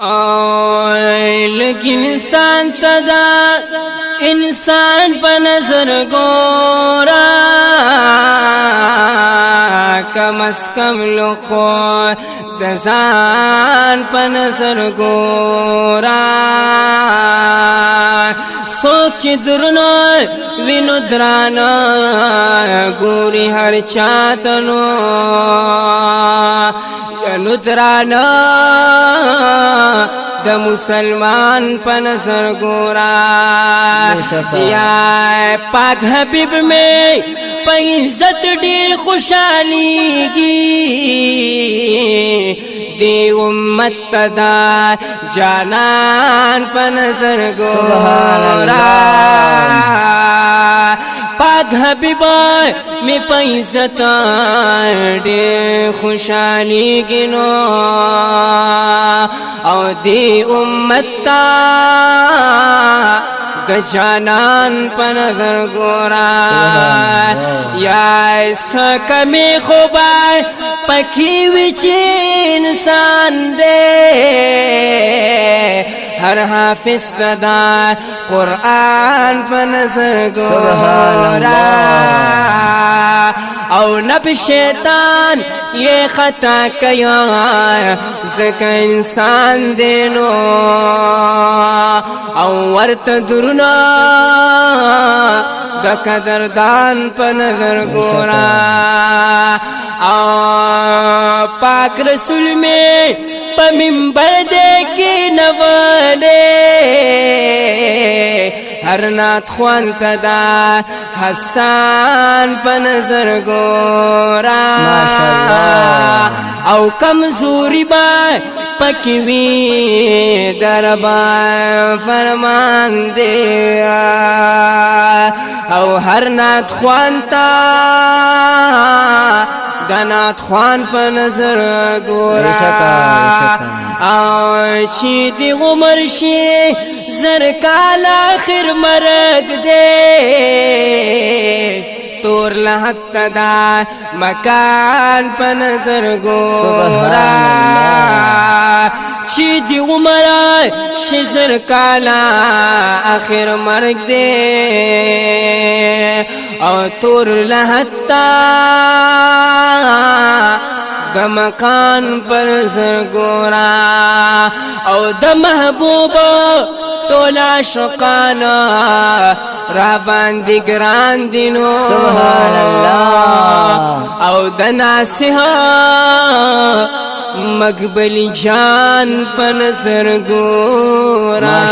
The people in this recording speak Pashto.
لگ انسان تدا انسان پا نظر گورا کم از کم لخو دزان پا نظر گورا سوچ درنو وینو درانا گوری ہر چاتنو ینو درانا د مسلمان پا نظر گورا یا پاک حبیب میں پا عزت دیر خوشحالی گی دی امت تدا جانان پا نظر گورا پاک حبیب میں پا عزت دیر خوشحالی گنو او دی امت تا د جانان پا نظر گورا یا ایسا کمی خوبا پکی وچی انسان دے ہر حافظ دا قرآن پا نظر گورا او نب شیطان یہ خطا کیا زکا انسان دینو او ورت درنا دا قدردان پا نظر گورا او پاک رسول میں پا منبر دے کی نوالے ہر نات خوان تدا حسان پا نظر گورا او کمزوری با پکوی دربا فرمان دیا او ہر نات خوان تا دنات خوان پا نظر گورا او چی دی غمر شی زرکال آخر مرگ دے تور لحق تدا مکان پا نظر گورا چی دی عمر شزر کالا آخر مرگ دے او تور لحق تا د مکان پر نظر گورا او د محبوب تولا شقانا را باندی گران دینو سبحان اللہ او د ناسها مقبل جان پا نظر گورا